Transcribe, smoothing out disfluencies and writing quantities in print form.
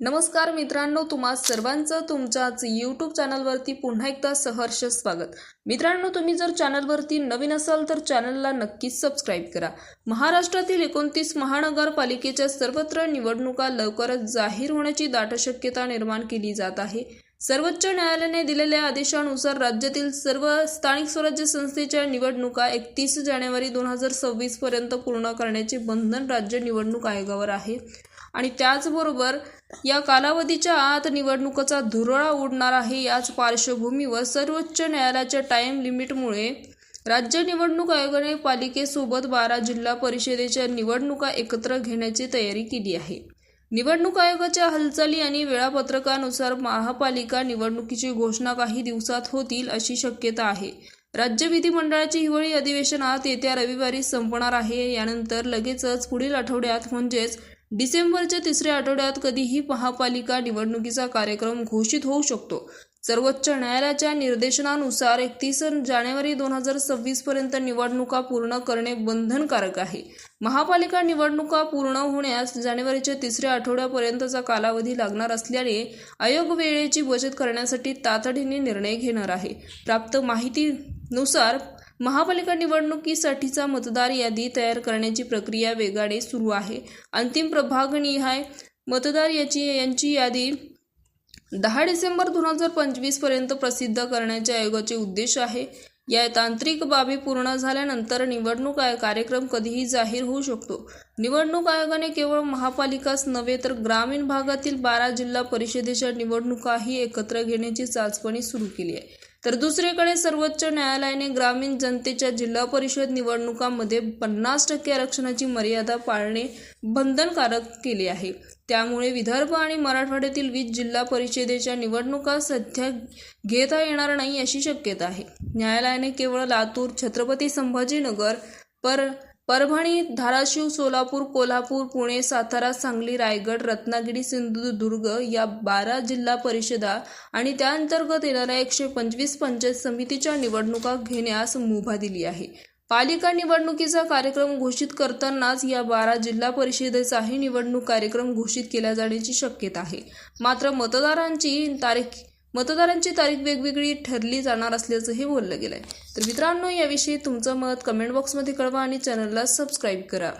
नमस्कार मित्रांनो, तुम्हा सर्वांचं तुमच्याच यूट्यूब चॅनलवरती पुन्हा एकदा सहर्ष स्वागत। मित्रांनो, तुम्ही जर चॅनलवरती नवीन असाल तर चॅनलला नक्कीच सबस्क्राइब करा। महाराष्ट्रातील 29 महानगरपालिकेच्या सर्वत्र निवडणुका लवकरच जाहीर होण्याची दाट शक्यता निर्माण केली जात आहे। सर्वोच्च न्यायालयाने दिलेल्या आदेशानुसार राज्यातील सर्व स्थानिक स्वराज्य संस्थेच्या निवडणुका 31 जानेवारी 2026 पर्यंत पूर्ण करण्याचे बंधन राज्य निवडणूक आयोगावर आहे आणि त्याचबरोबर या कालावधीच्या आत निवडणुकीचा धुरळा उडणार आहे। याच पार्श्वभूमीवर सर्वोच्च न्यायालयाच्या टाइम लिमिटमुळे राज्य निवडणूक आयोगाने पालिकेसोबत 12 जिल्हा परिषदेच्या निवडणुका एकत्र घेण्याची तयारी केली आहे। निवडणूक आयोगाच्या हालचाली आणि वेळापत्रकानुसार महापालिका निवडणुकीची घोषणा काही दिवसात होतील अशी शक्यता आहे। राज्य विधिमंडळाची हिवाळी अधिवेशनात येत्या रविवारी संपणार आहे। यानंतर लगेचच पुढील आठवड्यात म्हणजेच डिसेंबरच्या तिसऱ्या आठवड्यात कधीही महापालिका निवडणुकीचा कार्यक्रम घोषित होऊ शकतो। सर्वोच्च न्यायालयाच्या निर्देशनानुसार 31 जानेवारी 2026 पर्यंत निवडणुका पूर्ण करणे बंधनकारक आहे। महापालिका निवडणुका पूर्ण होण्यास जानेवारीच्या तिसऱ्या आठवड्यापर्यंतचा कालावधी लागणार असल्याने आयोग वेळेची बचत करण्यासाठी तातडीने निर्णय घेणार आहे। प्राप्त माहितीनुसार महापालिका निवडणुकीसाठीचा मतदार यादी तयार करण्याची प्रक्रिया वेगाने सुरू आहे। अंतिम प्रभागनिहाय मतदार यांची यादी 10 डिसेंबर 2025 पर्यंत प्रसिद्ध करण्याचे आयोगाचे उद्देश आहे। या तांत्रिक बाबी पूर्ण झाल्यानंतर निवडणूक कार्यक्रम कधीही जाहीर होऊ शकतो। निवडणूक आयोगाने केवळ महापालिकाच नव्हे तर ग्रामीण भागातील 12 जिल्हा परिषदेच्या निवडणुकाही एकत्र घेण्याची चाचपणी सुरू केली आहे। तर दुसरीकडे सर्वोच्च न्यायालयाने ग्रामीण जनतेच्या जिल्हा परिषद निवडणुकांमध्ये 50% आरक्षणाची मर्यादा पाळणे बंधनकारक केले आहे। त्यामुळे विदर्भ आणि मराठवाड्यातील 20 जिल्हा परिषदेच्या निवडणुका सध्या घेता येणार नाही अशी शक्यता आहे। न्यायालयाने केवळ लातूर, छत्रपती संभाजीनगर, परभणी, धाराशिव, सोलापूर, कोल्हापूर, पुणे, सातारा, सांगली, रायगड, रत्नागिरी, सिंधुदुर्ग या 12 जिल्हा परिषदा आणि त्याअंतर्गत येणाऱ्या 125 पंचायत समितीच्या निवडणुका घेण्यास मुभा दिली आहे। पालिका निवडणुकीचा कार्यक्रम घोषित करतानाच या 12 जिल्हा परिषदेचाही निवडणूक कार्यक्रम घोषित केला जाण्याची शक्यता आहे। मात्र मतदारांची तारीख वेगवेगळी ठरली जाणार असल्याचंही बोललं गेलंय। तर मित्रांनो, याविषयी तुमचं मत कमेंट बॉक्समध्ये कळवा आणि चॅनलला सबस्क्राईब करा।